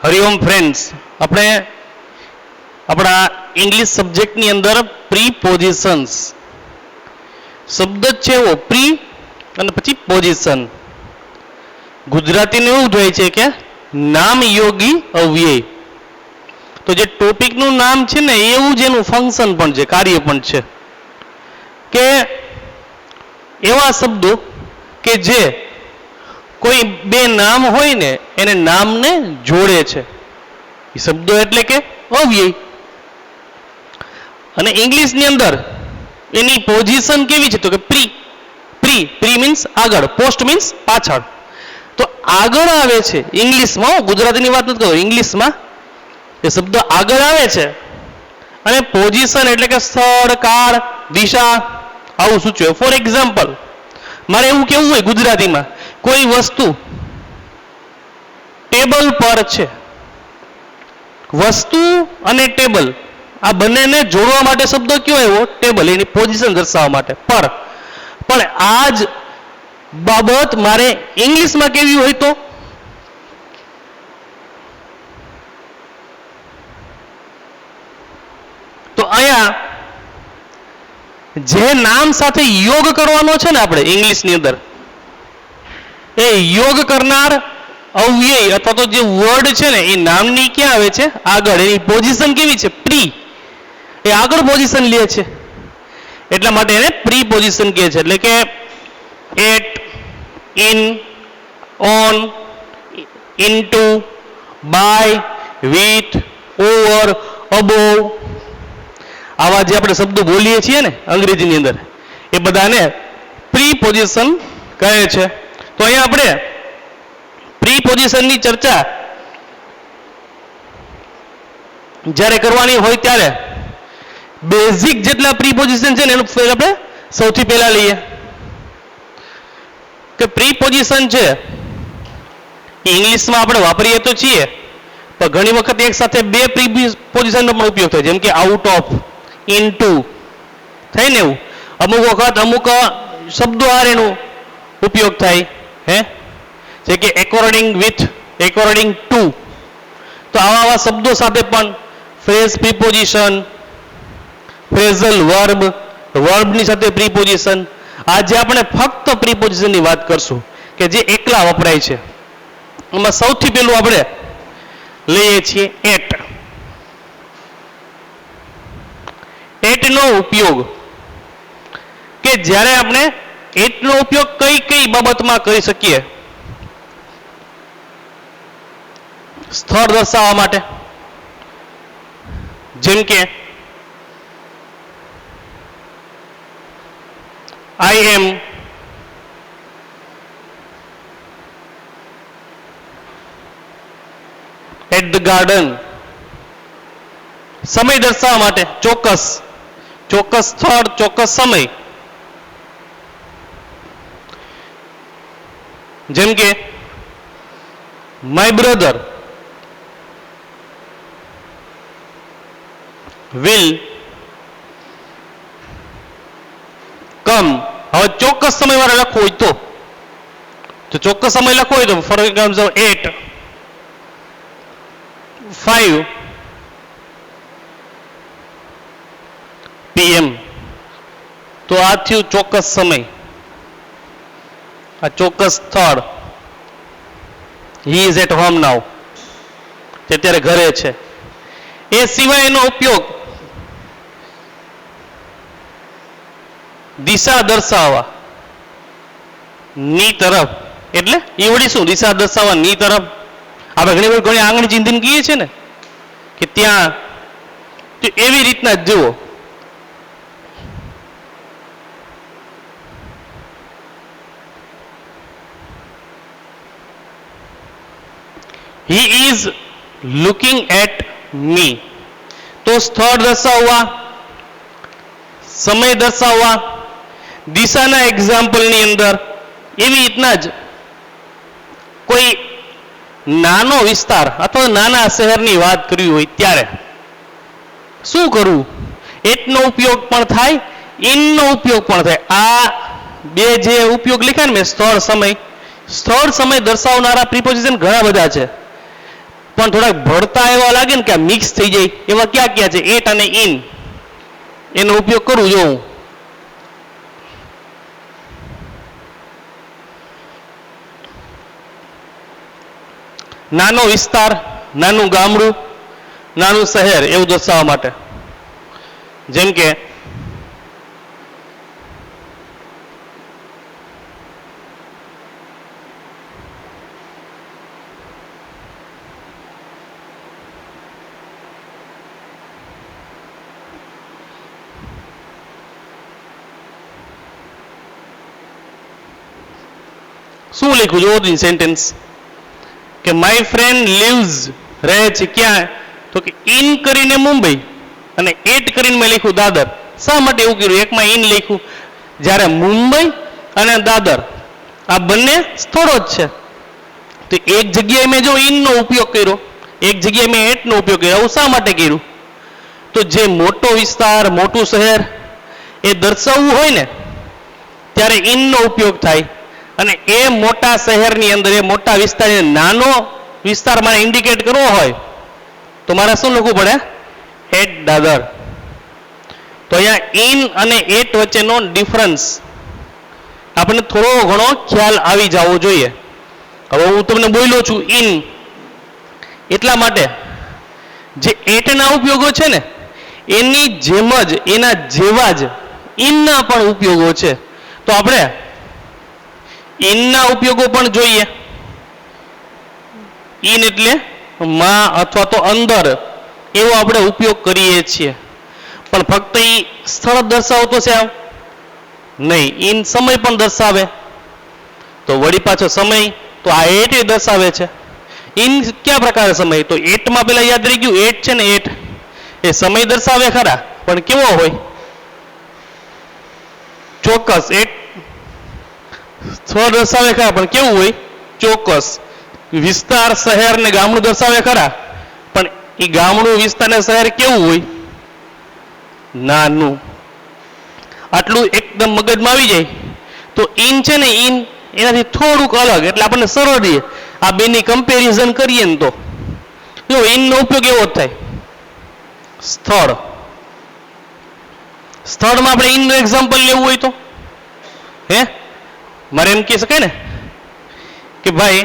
Hariom friends, આપણે આપણા English સબ્જેક્ટની અંદર પ્રીપોઝિશન્સ શબ્દ જ છે એવો પ્રી અને પછી પોઝિશન. ગુજરાતીનું એવું જ હોય છે કે નામ યોગી અવ્યય. તો જે ટોપિકનું નામ છે ને એવું જ એનું ફંક્શન પણ છે, કાર્ય પણ છે. કે એવા શબ્દો કે જે કોઈ બે નામ હોય ને એને નામને જોડે છે એ શબ્દો એટલે કે અવ્યય. અને ઇંગ્લિશની અંદર એની પોઝિશન કેવી છે તો કે પ્રી. પ્રી પ્રી મીન્સ આગળ, પોસ્ટ મીન્સ પાછળ. તો આગળ આવે છે ઇંગ્લિશમાં, ગુજરાતીની વાત નથી કરું, ઇંગ્લિશમાં એ શબ્દ આગળ આવે છે. અને પોઝિશન એટલે કે સ્થળ, કાળ, દિશા આવું સૂચવે. ફોર એક્ઝામ્પલ, મારે એવું કેવું હોય ગુજરાતીમાં, કોઈ વસ્તુ ટેબલ પર છે. વસ્તુ અને ટેબલ આ બંનેને જોડવા માટે શબ્દ કયો આવ્યો? ટેબલ. એની પોઝિશન દર્શાવવા માટે પર. પણ આ જ બાબત મારે ઇંગ્લિશમાં કેવી હોય તો અહીંયા જે નામ સાથે યોગ કરવાનો છે ને આપણે ઇંગ્લિશની અંદર, એ યોગ કરનાર અવ્યય અથવા તો જે વર્ડ છે ને એ નામની ક્યાં આવે છે? આગળ. એની પોઝિશન કેવી છે? પ્રી. એ આગળ પોઝિશન લે છે, એટલા માટે એને પ્રી પોઝિશન કહે છે. એટલે કે at, in, on, into, by, with, over, above, આવા જે આપણે શબ્દો બોલીએ છીએ ને અંગ્રેજીની અંદર, એ બધાને પ્રી પોઝિશન કહે છે. તો અહીંયા આપણે પ્રી પોઝિશનની ચર્ચા જ્યારે કરવાની હોય ત્યારે બેઝિક જેટલા પ્રીપોઝિશન છે ને એનું આપણે સૌથી પહેલા લઈએ કે પ્રીપોઝિશન છે ઇંગ્લિશમાં આપણે વાપરીએ તો છીએ, પણ ઘણી વખત એક સાથે બે પ્રીપોઝિશનનો પણ ઉપયોગ થાય, જેમ કે આઉટ ઓફ, ઇનટુ થાય ને એવું. અમુક વખત અમુક શબ્દો હારે એનો ઉપયોગ થાય, જે કે એકોર્ડિંગ વિથ, એકોર્ડિંગ ટુ. તો આવા શબ્દો સાથે પણ ફ્રેઝ પ્રીપોઝિશન, ફ્રેઝલ વર્બ, વર્બની સાથે પ્રીપોઝિશન. આજે આપણે ફક્ત પ્રીપોઝિશનની વાત કરશું કે જે એકલા વપરાય છે. એમાં સૌથી પહેલું આપણે લઈએ છીએ એટ. એટનો ઉપયોગ કે જ્યારે આપણે એટનો ઉપયોગ કઈ કઈ બાબતમાં કરી શકીએ? સ્થળ દર્શાવવા માટે, જેમ કે I am at the garden. સમય દર્શાવવા માટે ચોક્કસ, ચોક્કસ સ્થળ, ચોક્કસ સમય. જેમ કે my brother will come. હવે ચોક્કસ સમય મારે લખવો હોય તો ચોક્કસ સમય લખવો હોય તો ફોર એક્ઝામ્પલ 8:05 PM. તો આ થયું ચોક્કસ સમય, આ ચોક્કસ સ્થળ. he is at home now. તે અત્યારે ઘરે છે. એ સિવાયનો ઉપયોગ દિશા દર્શાવવા ની તરફ. એટલે એ વળી શું? દિશા દર્શાવવા ની તરફ. આપણે ઘણી આંગળી ચિંધીને કહીએ છીએ ને કે ત્યાં, તો એવી રીતના જ જુઓ. he is looking at me. તો સ્થળ દર્શાવવા, સમય દર્શાવવા, દિશાના એક્ઝામ્પલની અંદર એવી રીતના જ કોઈ નાનો વિસ્તાર અથવા નાના શહેરની વાત કરવી હોય ત્યારે શું કરવું? એટનો ઉપયોગ પણ થાય, ઇનનો ઉપયોગ પણ થાય. આ બે જે ઉપયોગ લખ્યા ને મેં, સ્થળ, સમય, સ્થળ, સમય દર્શાવનારા પ્રીપોઝિશન ઘણા બધા છે. પણ થોડાક ભળતા એવા લાગે ને કે મિક્સ થઈ જાય એવા ક્યાં ક્યાં છે એટ અને ઇન એનો ઉપયોગ કરું જોઉં નાનો વિસ્તાર નાનું ગામડું નાનું શહેર એવું દર્શાવવા માટે જેમ કે શું લખ્યું જોવો સેન્ટેન્સ કે માય ફ્રેન્ડ લીવ્સ રહે છે ક્યાં તો કે ઇન કરીને મુંબઈ અને એટ કરીને મેં લખ્યું દાદર શા માટે એવું કર્યું એકમાં ઇન લખ્યું જ્યારે મુંબઈ અને દાદર આ બંને સ્થળો જ છે તો એક જગ્યાએ મેં જો ઇનનો ઉપયોગ કર્યો એક જગ્યાએ મેં એટનો ઉપયોગ કર્યો આવું શા માટે કર્યું તો જે મોટો વિસ્તાર મોટું શહેર એ દર્શાવવું હોય ને ત્યારે ઇનનો ઉપયોગ થાય અને એ મોટા શહેરની અંદર એ મોટા વિસ્તારની નાનો વિસ્તાર મારે ઇન્ડિકેટ કરવો હોય તો મારે શું લખવું પડે એટ દાદર તો અહીંયા ઇન અને એટ વચ્ચેનો ડિફરન્સ આપણને થોડો ઘણો ખ્યાલ આવી જવો જોઈએ હવે હું તમને બોલ્યો છું ઇન એટલા માટે જે એટના ઉપયોગો છે ને એની જેમ જ એના જેવા જ ઇનના પણ ઉપયોગો છે તો આપણે ઇનના ઉપયોગો પણ જોઈએ ઇન એટલે માં અથવા તો અંદર એવો આપણે ઉપયોગ કરીએ છીએ પણ ફક્ત એ સ્થળ દર્શાવતો છે આમ નહીં ઇન સમય પણ દર્શાવે તો વળી પાછો સમય તો આ એટ એ દર્શાવે છે ઇન કયા પ્રકારે સમય તો એટમાં પેલા યાદ રહી ગયું એટ છે ને એટ એ સમય દર્શાવે ખરા પણ કેવો હોય ચોક્કસ એટ સ્થળ દર્શાવે ખરા પણ કેવું હોય ચોક્કસ વિસ્તાર શહેર ને ગામડું દર્શાવે ખરા પણ એ ગામડું વિસ્તાર ને શહેર કેવું હોય નાનું આટલું એકદમ મગજમાં આવી જાય તો ઇન છે ને ઇન એનાથી થોડુંક અલગ એટલે આપણને સરળ રહીએ આ બેની કમ્પેરિઝન કરીએ ને તો જો ઇનનો ઉપયોગ એવો જ થાય સ્થળ સ્થળમાં આપણે ઇનનું એક્ઝામ્પલ લેવું હોય તો હે મારે એમ કહી શકાય ને કે ભાઈ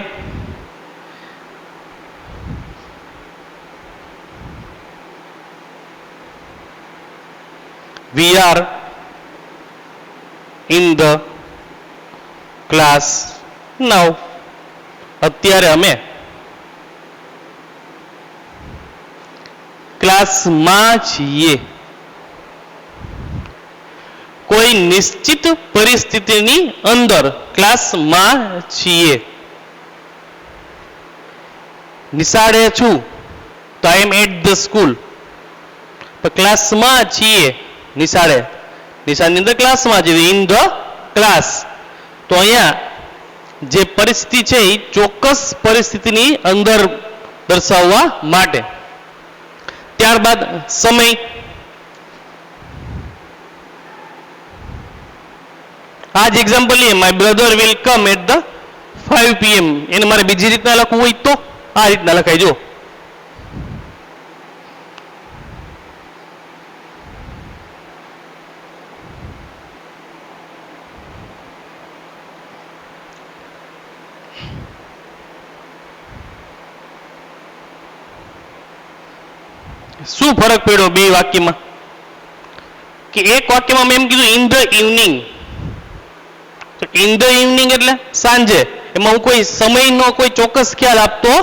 we are in the class now અત્યારે અમે ક્લાસમાં છીએ કોઈ નિશ્ચિત પરિસ્થિતિની અંદર ક્લાસમાં છીએ નિશાળે છું તો આઈ એમ એટ ધ સ્કૂલ ક્લાસમાં છીએ નિશાળે નિશાળની અંદર ક્લાસમાં છીએ ઇન ધ ક્લાસ તો અહીંયા જે પરિસ્થિતિ છે એ ચોક્કસ પરિસ્થિતિની અંદર દર્શાવવા માટે ત્યારબાદ સમય આ જ એક્ઝામ્પલ લઈએ my brother will come at the 5 PM એને મારે બીજી રીતના લખવું હોય તો આ રીતના લખાય જો શું ફરક પડ્યો બે વાક્યમાં કે એક વાક્યમાં મેં એમ કીધું ઇન ધ ઇવનિંગ તો ઇન ધ ઇવનિંગ એટલે સાંજે એમાં હું કોઈ સમયનો કોઈ ચોક્કસ ખ્યાલ આપતો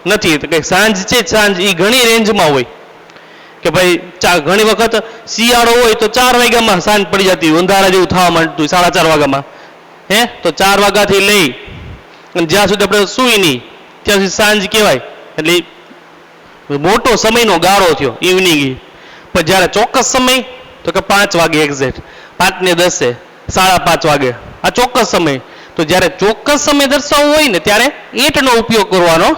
નથી તો કે સાંજ છે સાંજ એ ઘણી રેન્જમાં હોય કે ભાઈ ઘણી વખત શિયાળો હોય તો 4 વાગ્યામાં સાંજ પડી જતી હોય અંધારા જેવું થવા માંડતું 4:30 વાગ્યામાં હે તો 4 વાગ્યાથી લઈ અને જ્યાં સુધી આપણે સુઈ નહીં ત્યાં સુધી સાંજ કહેવાય એટલે મોટો સમયનો ગાળો થયો ઇવનિંગ પણ જ્યારે ચોક્કસ સમય તો કે 5 વાગે એક્ઝેક્ટ 5 ને 10 5:30 વાગે આ ચોક્કસ સમય તો જ્યારે ચોક્કસ સમય દર્શાવવો હોય ને ત્યારે એટનો ઉપયોગ કરવાનો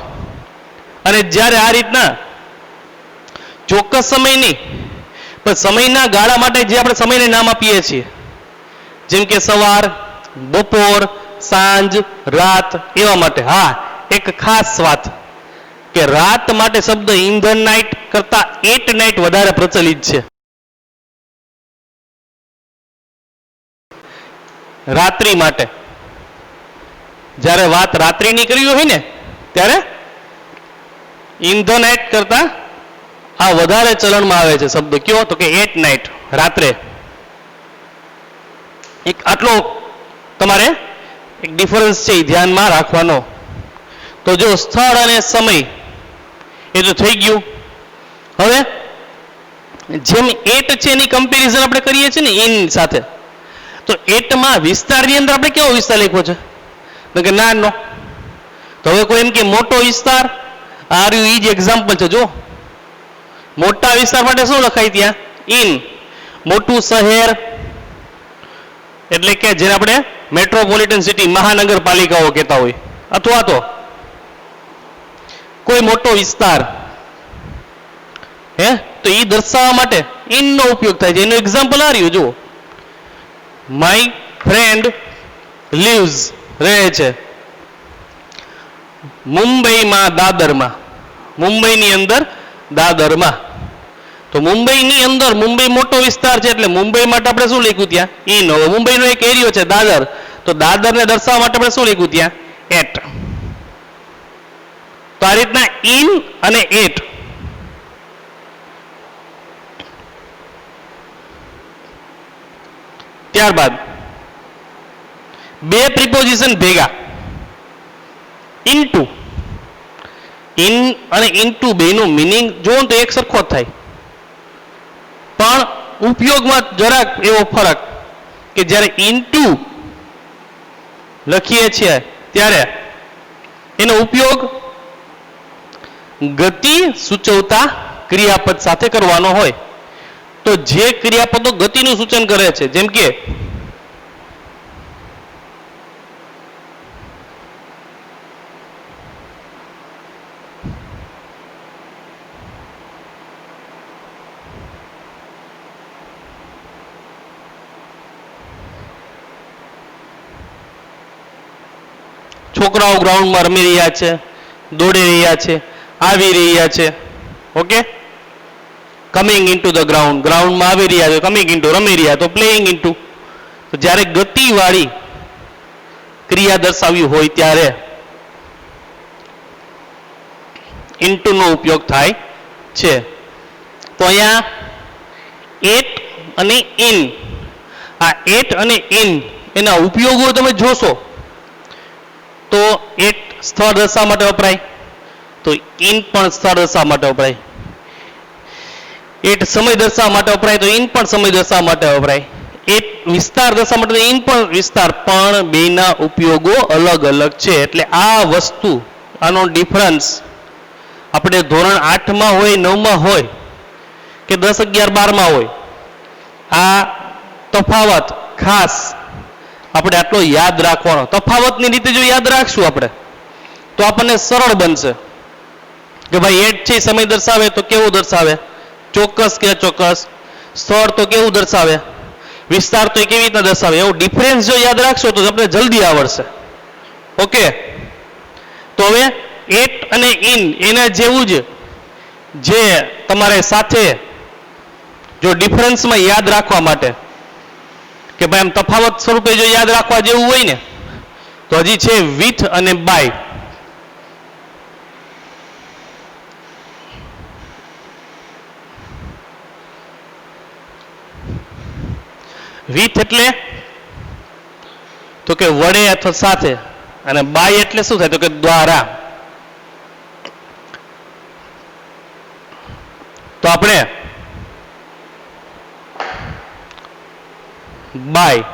અને જ્યારે આ રીતના ચોક્કસ સમય નહીં પણ સમયના ગાળા માટે જે આપણે સમયને નામ આપીએ છીએ જેમ કે સવાર બપોર સાંજ રાત એવા માટે હા એક ખાસ વાત કે રાત માટે શબ્દ ઇન ધ નાઇટ કરતા એટ નાઇટ વધારે પ્રચલિત છે. રાત્રિ માટે જ્યારે વાત રાત્રિની કરવી હોય ને ત્યારે ઇન ધ નાઇટ કરતા આ વધારે ચલણમાં આવે છે શબ્દ. કયો? તો કે એટ નાઇટ, રાત્રે. એક આટલો તમારે એક ડિફરન્સ છે એ ધ્યાનમાં રાખવાનો. તો જો સ્થળ અને સમય એ તો થઈ ગયું. હવે જેમ એટ છે એની કમ્પેરિઝન આપણે કરીએ છીએ ને ઇન સાથે, તો એટમાં વિસ્તારની અંદર આપણે કેવો વિસ્તાર લખ્યો છે? કે નાનો. તો હવે કોઈ એમ કે મોટો વિસ્તાર, આ રહ્યું ઈ જ એક્ઝામ્પલ છે. જો મોટા વિસ્તાર માટે શું લખાય ત્યાં? ઇન. મોટું શહેર એટલે કે જેને આપણે મેટ્રોપોલિટન સિટી, મહાનગરપાલિકાઓ કહેતા હોય, અથવા તો કોઈ મોટો વિસ્તાર, હે, તો એ દર્શાવવા માટે ઇન નો ઉપયોગ થાય છે. એનું એક્ઝામ્પલ આ રહ્યું. જુઓ, માય ફ્રેન્ડ લીવ્સ, રહે છે મુંબઈમાં, દાદરમાં. મુંબઈની અંદર દાદરમાં. તો મુંબઈની અંદર, મુંબઈ મોટો વિસ્તાર છે એટલે મુંબઈ માટે આપણે શું લખ્યું ત્યાં? ઇન. હવે મુંબઈનો એક એરિયો છે દાદર, તો દાદરને દર્શાવવા માટે આપણે શું લખ્યું ત્યાં? એટ. તો આ રીતના ઇન અને એટ ત્યારબાદ બે પ્રિપોઝિશન ભેગા, ઇનટુ. ઇન અને ઇનટુ બેનું મિનિંગ જોવો તો એક સરખો જ થાય, પણ ઉપયોગમાં જરાક એવો ફરક કે જ્યારે ઇનટુ લખીએ છીએ ત્યારે એનો ઉપયોગ ગતિ સૂચવતા ક્રિયાપદ સાથે કરવાનો હોય. તો જે ક્રિયાપદો ગતિનું સૂચન કરે છે, જેમ કે છોકરાઓ ગ્રાઉન્ડમાં રમી રહ્યા છે, દોડી રહ્યા છે, આવી રહ્યા છે. Okay, coming into the ground, ગ્રાઉન્ડમાં આવી રહ્યા છે, કમિંગ ઇનટુ, રમી રહ્યા, તો પ્લેઇંગ ઇનટુ. તો જ્યારે ગતિવાળી ક્રિયા દર્શાવી હોય ત્યારે ઇનટુ નો ઉપયોગ થાય છે. તો અહીંયા એટ અને ઇન, આ એટ અને ઇન એના ઉપયોગો તમે જોશો તો એટ સ્થળ દર્શાવવા માટે વપરાય, તો ઇન પણ સ્થળ દર્શાવવા માટે વપરાય. એટ સમય દર્શાવવા માટે વપરાય, તો ઇન પણ સમય દર્શાવવા માટે વપરાય. એટ વિસ્તાર દર્શાવવા માટે, તો ઇન પણ વિસ્તાર. પણ બેના ઉપયોગો અલગ અલગ છે. એટલે આ વસ્તુ, આનો ડિફરન્સ આપણે ધોરણ 8માં હોય, 9માં હોય કે 10, 11, 12માં હોય, આ તફાવત ખાસ આપણે આટલો યાદ રાખવાનો. તફાવતની રીતે જો યાદ રાખશું આપણે તો આપણને સરળ બનશે કે ભાઈ એટ છે સમય દર્શાવે તો કેવું દર્શાવે? ચોક્કસ કે અચોક્કસ. સ્થળ તો કેવું દર્શાવે? વિસ્તાર તો કેવી રીતના દર્શાવે? એવો ડિફરન્સ જો યાદ રાખશો તો આપણે જલ્દી આવડશે. ઓકે, તો હવે એટ અને ઇન એના જેવું જ જે તમારે સાથે જો ડિફરન્સમાં યાદ રાખવા માટે કે ભાઈ આમ તફાવત સ્વરૂપે જો યાદ રાખવા જેવું હોય ને તો હજી છે વિથ અને બાય. વિથ એટલે તો કે વડે અથવા સાથે, અને બાય એટલે શું થાય? તો કે દ્વારા. તો આપણે બાય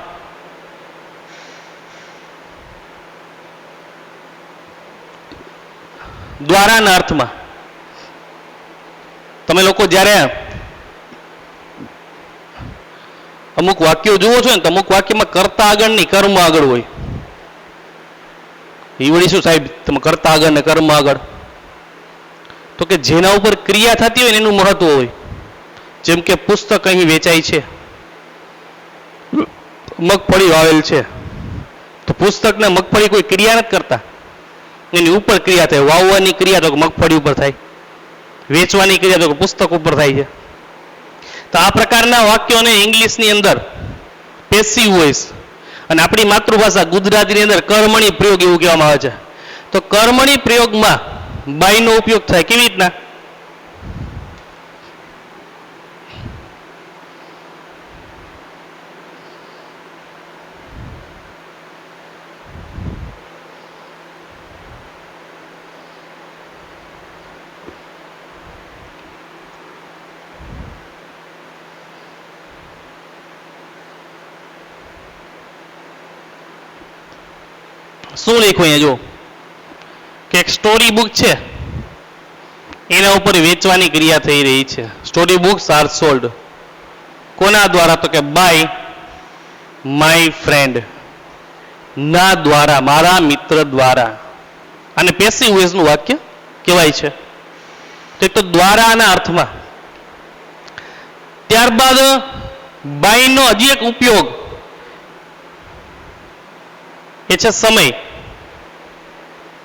દ્વારાના અર્થમાં તમે લોકો જ્યારે અમુક વાક્યો જુઓ છો ને તો અમુક વાક્યમાં કર્તા આગળ નહીં, કર્મ આગળ હોય. એ વળી શું સાહેબ તમે કર્તા આગળ ને કર્મ આગળ? તો કે જેના ઉપર ક્રિયા થતી હોય ને એનું મહત્વ હોય. જેમ કે પુસ્તક અહીં વેચાય છે, મગફળી વાવેલ છે, તો પુસ્તક ને મગફળી કોઈ ક્રિયા નથી કરતા, એની ઉપર ક્રિયા થાય. વાવવાની ક્રિયા તો મગફળી ઉપર થાય, વેચવાની ક્રિયા તો પુસ્તક ઉપર થાય છે. તો આ પ્રકારના વાક્યોને ઇંગ્લિશની અંદર પેસિવ વોઇસ અને આપણી માતૃભાષા ગુજરાતીની અંદર કર્મણી પ્રયોગ એવું કહેવામાં આવે છે. તો કર્મણી પ્રયોગમાં બાયનો ઉપયોગ થાય કેવી રીતના? શું લખ્યું અહીંયા જો કે એક સ્ટોરી બુક છે, એના ઉપર વેચવાની ક્રિયા થઈ રહી છે. Story books are sold. કોના દ્વારા? તો કે બાય માય ફ્રેન્ડ, ના દ્વારા, મારા મિત્ર દ્વારા. અને પેસિવ વોઇસનું વાક્ય કહેવાય છે. તો એક તો દ્વારાના અર્થમાં. ત્યારબાદ બાયનો હજી એક ઉપયોગ એ છે સમય.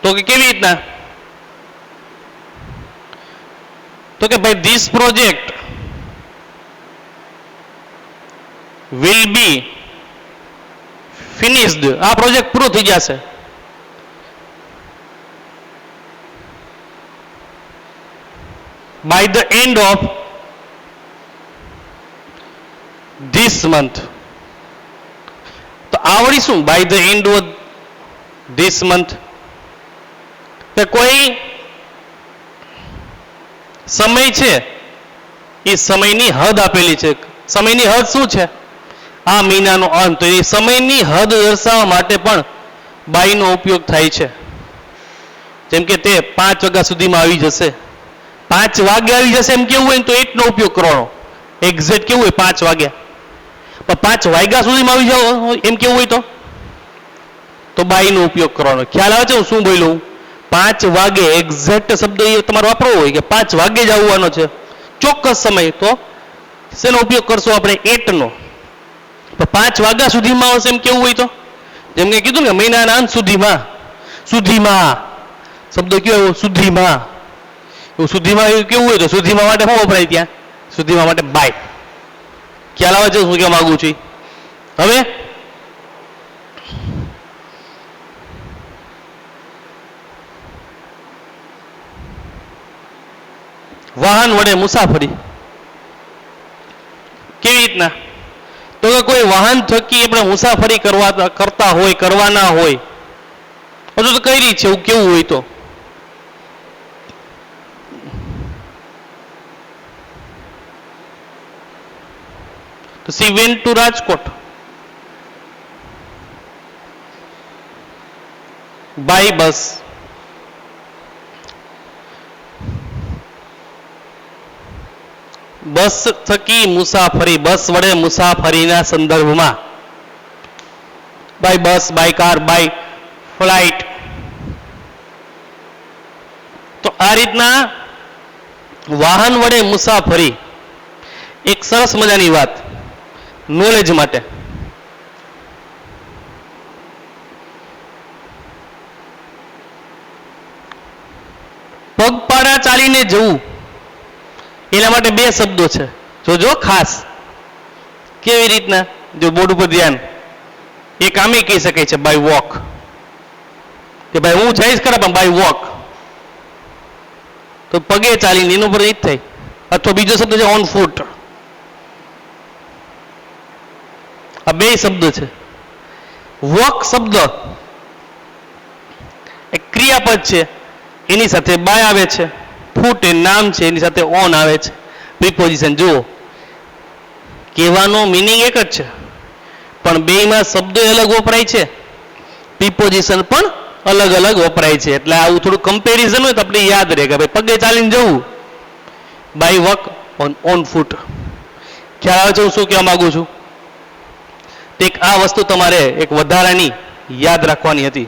તો કે કેવી રીતના? તો કે ભાઈ this project will be finished. આ પ્રોજેક્ટ પૂરો થઈ જશે by the end of this month. તો આવડી શું by the end of this month? કોઈ સમય છે, એ સમયની હદ આપેલી છે. સમયની હદ શું છે? આ મહિનાનો અંત. એ સમયની હદ દર્શાવવા માટે પણ બાયનો ઉપયોગ થાય છે. જેમ કે તે 5 વાગ્યા સુધીમાં આવી જશે, 5 વાગે આવી જશે એમ કેવું હોય તો એટલો ઉપયોગ કરવાનો. એક્ઝેક્ટ કેવું હોય 5 વાગ્યા, પણ 5 વાગ્યા સુધીમાં આવી જાવ એમ કેવું હોય તો બાયનો ઉપયોગ કરવાનો. ખ્યાલ આવે છે હું શું બોલ્યું? 5 વાગે એક્ઝેક્ટ શબ્દ એ તમારે વાપરવો હોય કે 5 વાગે જ આવવાનો છે, ચોક્કસ સમય. તો શેનો ઉપયોગ કરશો આપણે? એટલનો. પણ 5 વાગ્યા સુધીમાં આવશે એમ કેવું હોય તો, જેમ કે કીધું ને મહિનાના અંત સુધીમાં. સુધીમાં શબ્દ કયો એવો? સુધીમાં. એવું સુધીમાં એવું કેવું હોય તો સુધીમાં માટે શું વપરાય ત્યાં? સુધીમાં માટે બાય. ખ્યાલ આવે છે શું કહેવા માંગુ છું? હવે વાહન વડે મુસાફરી કેવી રીતના? તો કે કોઈ વાહન થકી આપણે મુસાફરી કરતા હોય, કરવાના હોય, હજુ તો કઈ રીત છે એવું કેવું હોય તો she went to Rajkot by bus. બસ થકી મુસાફરી, બસ વડે મુસાફરીના સંદર્ભમાં by bus, by car, by flight. તો આ રીતના વાહન વડે મુસાફરી એક સરસ મજાની વાત નોલેજ માટે. પગપાળા ચાલીને જવું એના માટે 2 શબ્દો છે. જોજો ખાસ કેવી રીતના, જો બોર્ડ ઉપર ધ્યાન. એક આમે કહી શકાય છે બાય વોક, કે ભાઈ હું જઈશ ખરા પણ બાય વોક, તો પગે ચાલીને એનું પર એ જ થાય. અથવા બીજો શબ્દ છે ઓન ફૂટ. આ 2 શબ્દ છે. વોક શબ્દ એક ક્રિયાપદ છે, એની સાથે બાય આવે છે. ફૂટ એ નામ છે, એની સાથે ઓન આવે છે. પ્રિપોઝિશન જુઓ, કહેવાનો મિનિંગ એક જ છે પણ બેયમાં શબ્દો અલગ વપરાય છે, પ્રિપોઝિશન પણ અલગ અલગ વપરાય છે. એટલે આવું થોડું કમ્પેરિઝન હોય તો આપણે યાદ રહે કે ભાઈ પગે ચાલીને જવું બાય વોક, ઓન ફૂટ. ખ્યાલ આવે છે હું શું કહેવા માંગુ છું? એક આ વસ્તુ તમારે એક વધારાની યાદ રાખવાની હતી.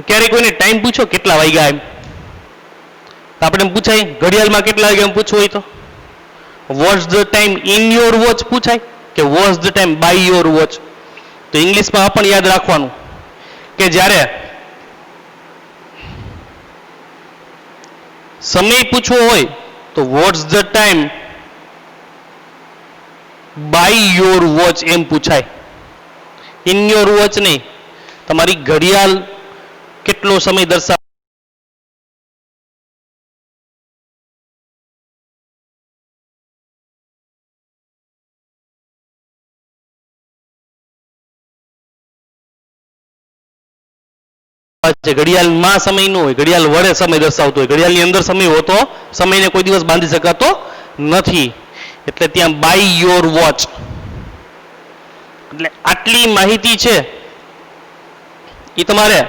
ક્યારેક કોઈને ટાઈમ પૂછો કેટલા વાગ્યા એમ, તો આપણે એમ પૂછાય ઘડિયાળમાં કેટલા વાગ્યા એમ પૂછવું હોય તો what's the time in your watch પૂછાય કે what's the time by your watch. તો ઇંગ્લિશમાં પણ યાદ રાખવાનું કે જ્યારે સમય પૂછવો હોય તો what's the time by your watch એમ પૂછાય. ઇન યોર વોચ નહીં. તમારી ઘડિયાળ કેટલો સમય દર્શાવે છે. ઘડિયાળમાં સમય ન હોય, ઘડિયાળ વડે સમય દર્શાવતો હોય. ઘડિયાળની અંદર સમય હોતો સમયને કોઈ દિવસ બાંધી શકાતો નથી. એટલે ત્યાં બાય યોર વોચ. એટલે આટલી માહિતી છે એ તમારે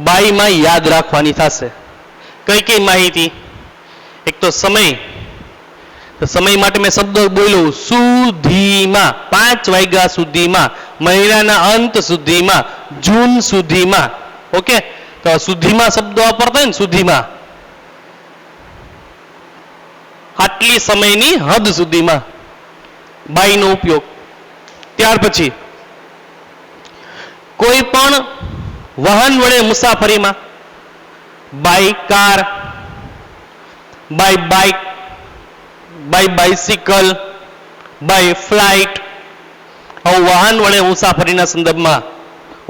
બાયમાં યાદ રાખવાની થશે. કઈ કઈ માહિતી? એક તો સમય. સમય માટે મેં શબ્દ બોલ્યો સુધીમાં, 5 વાગ્યા સુધીમાં, મહિનાના અંત સુધીમાં, જૂન સુધીમાં. ઓકે, તો સુધીમાં શબ્દો વાપરતા હોય ને, સુધીમાં આટલી સમયની હદ સુધીમાં બાયનો ઉપયોગ. ત્યાર પછી કોઈ પણ વાહન વડે મુસાફરીમાં by car, by bike, by bicycle, by flight, આવું વાહન વડે મુસાફરીના સંદર્ભમાં.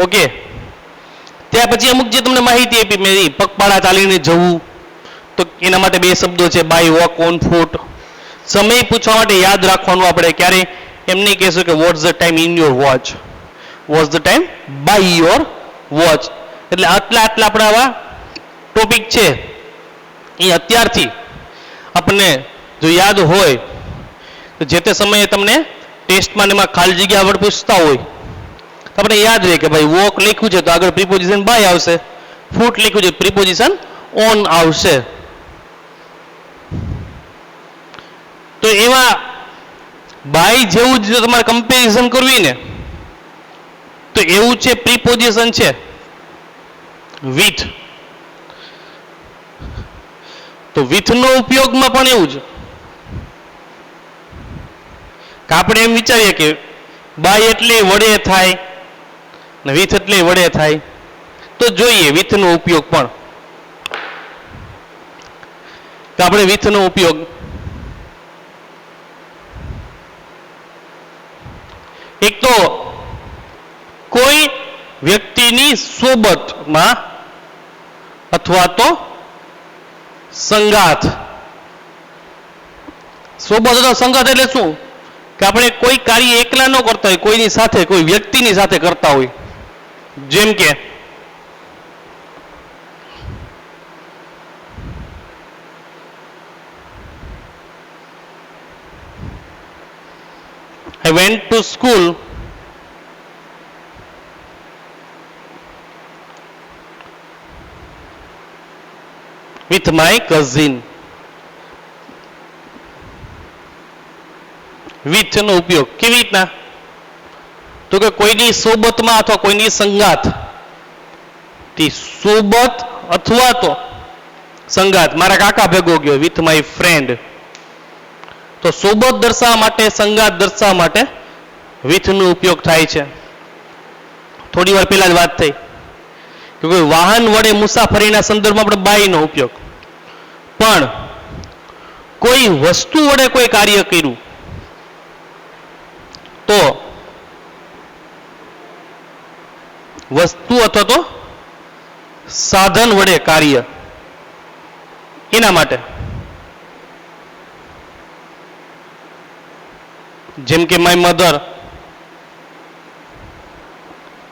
ઓકે, ત્યાર પછી અમુક જે તમને માહિતી આપી મેં, પગપાળા ચાલીને જવું, તો એના માટે 2 શબ્દો છે, બાય વોક, ઓન ફૂટ. સમય પૂછવા માટે યાદ રાખવાનું આપણે ક્યારે એમ નહીં કહેશું કે what's the time in your watch, what's the time by your watch. એટલે આટલા આપણા આવા ટોપિક છે એ અત્યારથી આપણને જો યાદ હોય તો જે તે સમયે તમને ટેસ્ટમાં એમાં ખાલી જગ્યા આગળ પૂછતા હોય તો આપણે યાદ રહે કે ભાઈ વોક લખ્યું છે તો આગળ પ્રિપોઝિશન બાય આવશે, ફૂટ લખ્યું છે પ્રિપોઝિશન ઓન આવશે. તો એવા બાય જેવું જ તમારે કમ્પેરિઝન કરવી ને તો એવું છે પ્રિપોઝિશન છે વિથ. તો વિથનો ઉપયોગમાં પણ એવું જ કે આપણે એમ વિચારીએ કે બાય એટલે વડે થાય ને વિથ એટલે વડે થાય. તો જોઈએ વિથનો ઉપયોગ પણ, કે આપણે વિથનો ઉપયોગ એક તો કોઈ વ્યક્તિની સોબતમાં અથવા તો સંગાથ. સોબત અથવા સંગાથ એટલે શું? કે આપણે કોઈ કાર્ય એકલા ન કરતા હોય, કોઈની સાથે, કોઈ વ્યક્તિની સાથે કરતા હોય. જેમ કે I went to school with my cousin. with નો ઉપયોગ કેવી રીતના? તો કે કોઈની સોબતમાં અથવા કોઈની સંગાત. સોબત અથવા તો સંગાત. મારા કાકા ભેગો ગયો with my friend. તો સોબત દર્શાવવા માટે, સંગાત દર્શાવવા માટે with નો ઉપયોગ થાય છે. થોડી વાર પહેલા જ વાત થઈ કે કોઈ વાહન વડે મુસાફરીના સંદર્ભમાં આપણે બાય નો ઉપયોગ. પણ કોઈ વસ્તુ વડે કોઈ કાર્ય કર્યું તો વસ્તુ અથવા તો સાધન વડે કાર્ય, એના માટે જેમ કે my mother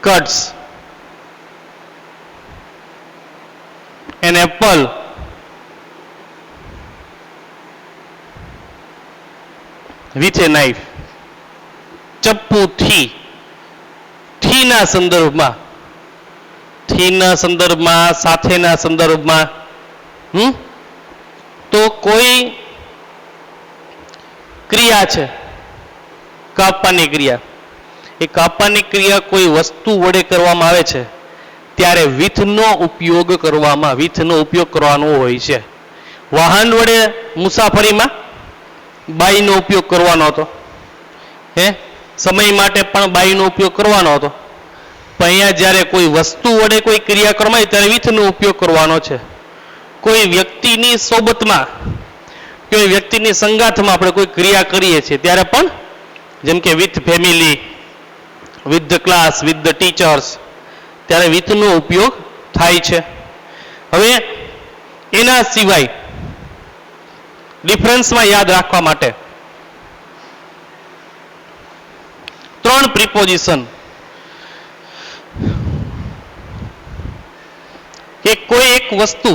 cuts an apple with a knife. ચપ્પુથી. થી ના સંદર્ભમાં, થીના સંદર્ભમાં, સાથેના સંદર્ભમાં. તો કોઈ ક્રિયા છે, કાપવાની ક્રિયા. એ કાપવાની ક્રિયા કોઈ વસ્તુ વડે કરવામાં આવે છે ત્યારે વિથનો ઉપયોગ કરવાનો હોય છે. વાહન વડે મુસાફરીમાં બાયનો ઉપયોગ કરવાનો હતો. સમય માટે પણ બાયનો ઉપયોગ કરવાનો હતો. પણ અહીંયા જ્યારે કોઈ વસ્તુ વડે કોઈ ક્રિયા કરવામાં આવે ત્યારે વિથનો ઉપયોગ કરવાનો છે. કોઈ વ્યક્તિની સોબતમાં કોઈ વ્યક્તિની સંગાથમાં આપણે કોઈ ક્રિયા કરીએ છીએ ત્યારે પણ જેમ કે with family, with the class, with the teachers, ત્યારે વિથનો ઉપયોગ થાય છે. હવે એના સિવાય ડિફરન્સમાં યાદ રાખવા માટે 3 પ્રિપોઝિશન કે કોઈ એક વસ્તુ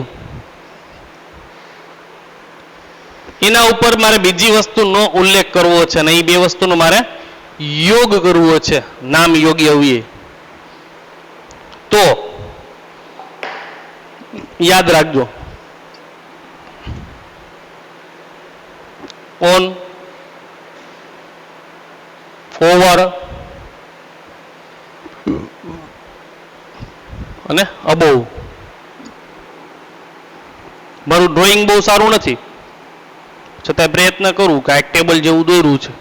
એના ઉપર મારે બીજી વસ્તુનો ઉલ્લેખ કરવો છે અને એ 2 વસ્તુનો મારે યોગ કરવો છે, નામ યોગી અવ્યય, તો યાદ રાખજો ઓન, ઓવર અને અબોવ. મારું ડ્રોઈંગ બહુ સારું નથી છતાં પ્રયત્ન કરું કે આ એક ટેબલ જેવું દોર્યું છે.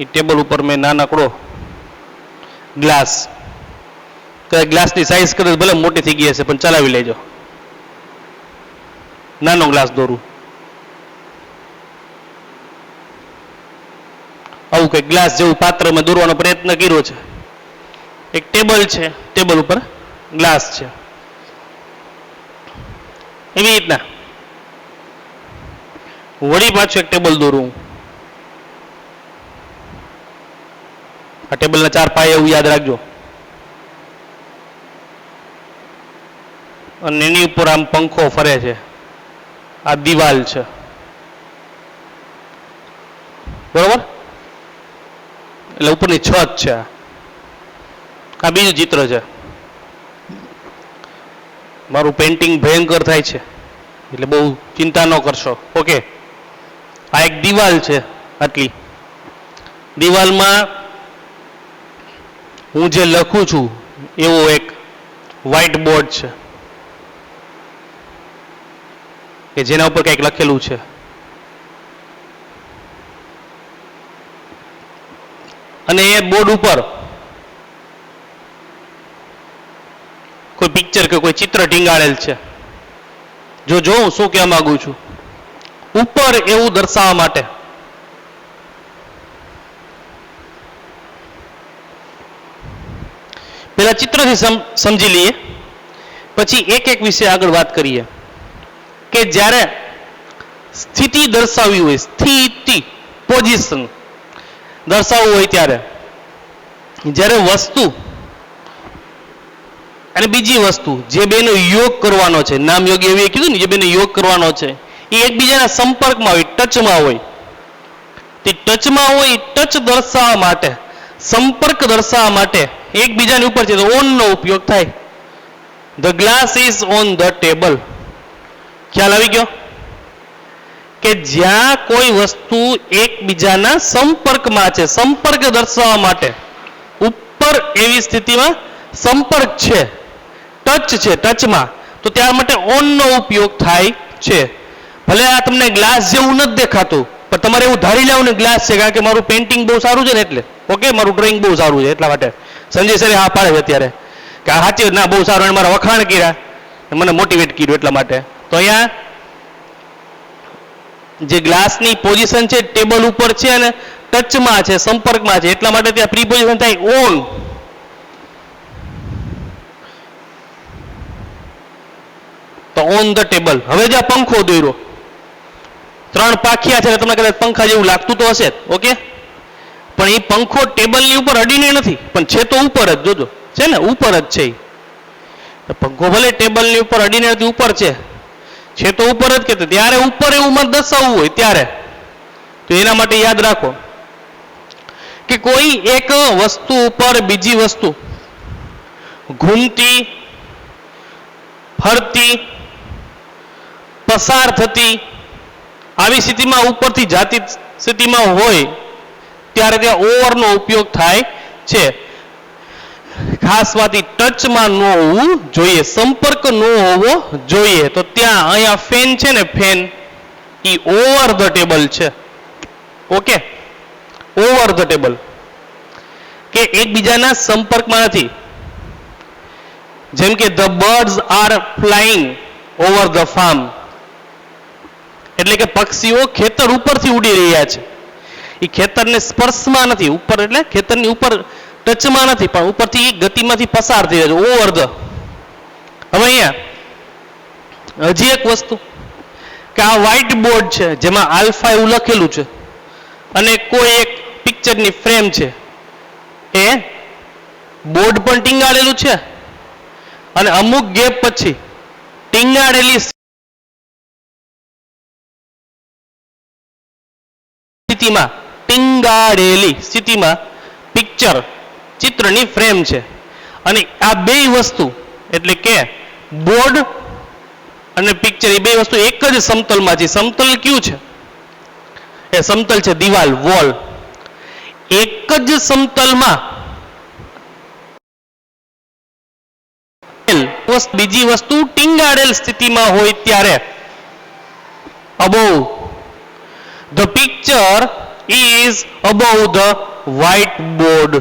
એ ટેબલ ઉપર મેં નાનકડો ગ્લાસ, ગ્લાસની સાઈઝ કદાચ ભલે મોટી થઈ ગઈ હશે પણ ચલાવી લેજો, નાનો ગ્લાસ દોરું. આવું કંઈક ગ્લાસ જેવું પાત્ર મેં દોરવાનો પ્રયત્ન કર્યો છે. એક ટેબલ છે, ટેબલ ઉપર ગ્લાસ છે. એવી રીતના વળી પાછું એક ટેબલ દોરું. આ ટેબલના 4 પાયા એવું યાદ રાખજો. અને એની ઉપર આમ પંખો ફરે છે. આ દિવાલ છે, બરોબર? એટલે ઉપરની છત છે. આ બીજું ચિત્ર છે. મારું પેઇન્ટિંગ ભયંકર થાય છે એટલે બહુ ચિંતા ન કરશો. ઓકે, આ એક દિવાલ છે. આટલી દિવાલમાં હું જે લખું છું એવો એક વ્હાઇટ બોર્ડ છે કે જેના ઉપર કંઈક લખેલું છે. અને એ બોર્ડ ઉપર કોઈ પિક્ચર કે કોઈ ચિત્ર ટીંગાડેલ છે. જો હું શું કહેવા માંગુ છું, ઉપર એવું દર્શાવવા માટે પેલા ચિત્રથી સમજી લઈએ, પછી એક એક વિશે આગળ વાત કરીએ. કે જ્યારે સ્થિતિ દર્શાવવી હોય, સ્થિતિ પોઝિશન દર્શાવવું હોય ત્યારે જ્યારે વસ્તુ અને બીજી વસ્તુ જે બેનો યોગ કરવાનો છે, નામ યોગી એવી કીધું ને, જે બેનો યોગ કરવાનો છે એ એકબીજાના સંપર્કમાં હોય, ટચમાં હોય. તે ટચમાં હોય, ટચ દર્શાવવા માટે, સંપર્ક દર્શાવવા માટે એકબીજાની ઉપર છે તો ઓન નો ઉપયોગ થાય. The glass is on the table. ખ્યાલ આવી ગયો? કે જ્યાં કોઈ વસ્તુ એકબીજાના સંપર્કમાં છે, સંપર્ક દર્શાવવા માટે ઉપર એવી સ્થિતિમાં સંપર્ક છે, ટચ છે, ટચમાં, તો ત્યાં માટે ઓન નો ઉપયોગ થાય છે. ભલે આ તમને ગ્લાસ જેવું નથી દેખાતું પણ તમારે એવું ધારી લેવું ને ગ્લાસ છે, કારણ કે મારું પેઇન્ટિંગ બહુ સારું છે ને એટલે. ઓકે, મારું ડ્રોઈંગ બહુ સારું છે એટલા માટે સંજય સરે હા પાડે છે અત્યારે કે આ સાચી ના બહુ સારું, અને મારા વખાણ કર્યા, મને મોટિવેટ કર્યું એટલા માટે. તો અહીંયા જે ગ્લાસની પોઝિશન છે ટેબલ ઉપર છે અને ટચમાં છે, સંપર્કમાં છે, એટલા માટે ત્યાં પ્રીપોઝિશન થાય ઓન. તો ઓન ધ ટેબલ. હવે જે પંખો દોર્યો, 3 પાખિયા છે, તમને કદાચ પંખા જેવું લાગતું તો હશે. ઓકે, પણ એ પંખો ટેબલની ઉપર અડીને નથી, પણ છે તો ઉપર જ, જોજો છે ને ઉપર જ છે. પંખો ભલે ટેબલની ઉપર અડીને નથી, ઉપર છે તો ઉપર જ કે ત્યારે ઉપર એવું મત દર્શાવવું હોય ત્યારે તો એના માટે યાદ રાખો કે કોઈ એક વસ્તુ ઉપર બીજી વસ્તુ ઘૂમતી, ફરતી, પસાર થતી આવી સ્થિતિમાં ઉપરથી જાતી સ્થિતિમાં હોય ત્યારે ત્યાં ઓવરનો ઉપયોગ થાય છે. ખાસ વાત ટચમાં ન હોવું જોઈએ, સંપર્ક ન હોવો જોઈએ. તો ત્યાં અહીંયા ફેન છે ને, fan A over the table છે. ઓકે, ઓવર ધ ટેબલ કે એકબીજાના સંપર્કમાં નથી. જેમ કે the birds are flying over the farm, એટલે કે પક્ષીઓ ખેતર ઉપરથી ઉડી રહ્યા છે. એ ખેતરને સ્પર્શમાં નથી, ઉપર એટલે ખેતરની ઉપર ટચમાં નથી, પણ ઉપરથી ગતિમાંથી પસાર થઈ રહ્યા છે, ઓવર ધ. હવે અહીંયા હજી એક વસ્તુ કે આ વ્હાઇટ બોર્ડ છે જેમાં આલ્ફા એવું લખેલું છે અને કોઈ એક પિક્ચરની ફ્રેમ છે, એ બોર્ડ પણ ટીંગાડેલું છે અને અમુક ગેપ પછી ટીંગાડેલી સ્થિતિમાં પિક્ચર ચિત્રની ફ્રેમ છે. અને આ બે વસ્તુ એટલે કે બોર્ડ અને પિક્ચર, એ બે વસ્તુ એક જ સમતલમાં છે. સમતલ કયું છે? એ સમતલ છે દિવાલ, વોલ. એક જ સમતલમાં બીજી વસ્તુ ટીંગાડેલ સ્થિતિમાં હોય ત્યારે above the picture is above the white board.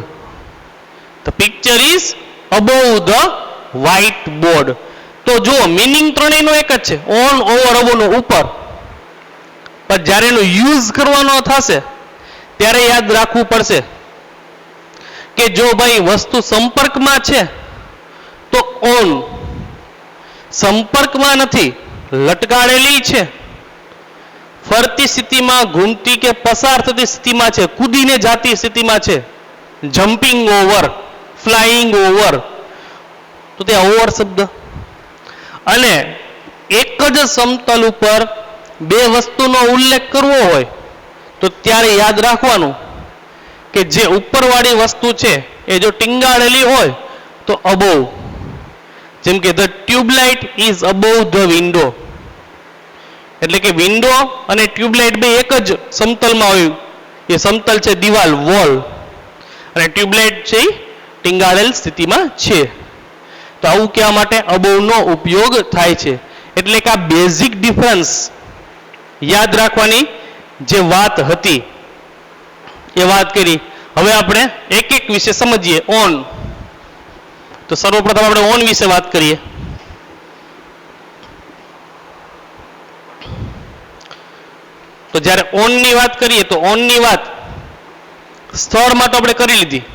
The picture is above the white board. તો જો મીનિંગ ત્રણેયનો એક જ છે, ઓન, ઓવર, અબોવ, ઉપર. પણ જ્યારે એનો યુઝ કરવાનો થશે ત્યારે યાદ રાખવું પડશે કે જો ભાઈ વસ્તુ સંપર્કમાં છે તો ઓન, સંપર્કમાં નથી, લટકાડેલી છે, ફરતી સ્થિતિમાં, ઘૂમતી કે પસાર થતી સ્થિતિમાં છે, કૂદીને જાતી સ્થિતિમાં છે, જમ્પિંગ ઓવર, ફ્લાઇંગ ઓવર, તો ત્યાં ઓવર શબ્દ. અને એક જ સમતલ ઉપર બે વસ્તુનો ઉલ્લેખ કરવો હોય તો ત્યારે યાદ રાખવાનું કે જે ઉપરવાળી વસ્તુ છે એ જો ટીંગાડેલી હોય તો અબોવ. જેમ કે the tube light is above the window, એટલે કે વિન્ડો અને ટ્યુબલાઇટ બે એક જ સમતલમાં હોય. એ સમતલ છે દિવાલ, વોલ, અને ટ્યુબલાઇટ છે એ ટીંગાડેલ સ્થિતિમાં છે. તો આવું કહેવા માટે અબોવનો ઉપયોગ થાય છે. એટલે કે આ બેઝિક ડિફરન્સ યાદ રાખવાની જે વાત હતી એ વાત કરી. હવે આપણે એક એક વિશે સમજીએ. ઓન, તો સર્વપ્રથમ આપણે ઓન વિશે વાત કરીએ. તો જ્યારે ઓનની વાત કરીએ તો ઓનની વાત સ્થળ માટે આપણે કરી લીધી.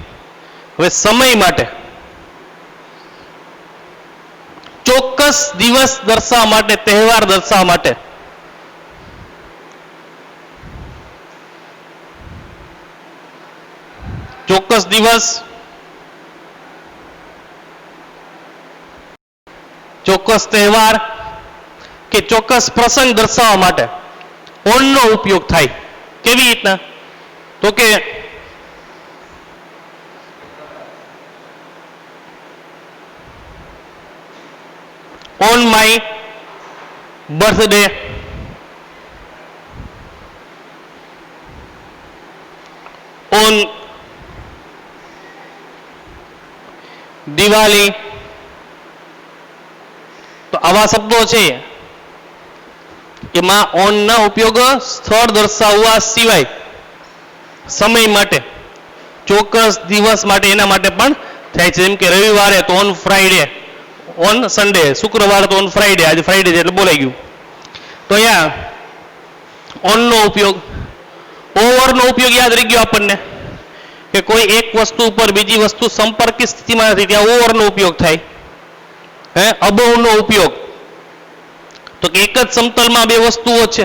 હવે સમય માટે, ચોક્કસ દિવસ દર્શાવવા માટે, તહેવાર દર્શાવવા માટે ચોક્કસ દિવસ, ચોક્કસ તહેવાર કે ચોક્કસ પ્રસંગ દર્શાવવા માટે ઓનનો ઉપયોગ થાય. કેવી રીતના? તો કે on my birthday, on Diwali. તો આવા શબ્દો છે એમાં ઓન ના ઉપયોગ સ્થળ દર્શાવવા સિવાય સમય માટે, ચોક્કસ દિવસ માટે, એના માટે પણ થાય છે. જેમ કે રવિવારે તો ઓન ફ્રાઈડે, ઓન સન્ડે, શુક્રવારે તો ઓન ફ્રાઈડે, આજે ફ્રાઈડે છે એટલે બોલાઈ ગયું. તો અહીંયા ઓનનો ઉપયોગ. ઓવરનો ઉપયોગ યાદ રહી ગયો આપણને કે કોઈ એક વસ્તુ ઉપર બીજી વસ્તુ સંપર્કિત સ્થિતિમાં નથી, ત્યાં ઓવરનો ઉપયોગ થાય. અબોવનો ઉપયોગ તો કે એક જ સમતલમાં બે વસ્તુઓ છે,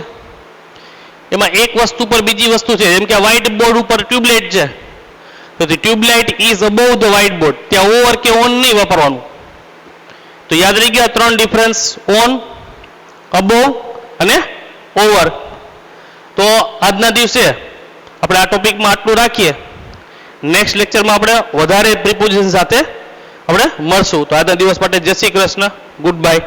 એમાં એક વસ્તુ પર બીજી વસ્તુ છે. જેમ કે વ્હાઇટ બોર્ડ ઉપર ટ્યુબલાઇટ છે, તો tube light is above the white board, ત્યાં ઓવર કે ઓન નહીં વાપરવાનું. તો યાદ રહી ગયા ત્રણ ડિફરન્સ, ઓન, અબોવ અને ઓવર. તો આજના દિવસે આપણે આ ટોપિકમાં આટલું રાખીએ. નેક્સ્ટ લેક્ચરમાં આપણે વધારે પ્રિપોઝિશન સાથે આપણે મળશું. તો આજના દિવસ માટે જય શ્રી કૃષ્ણ, ગુડ બાય.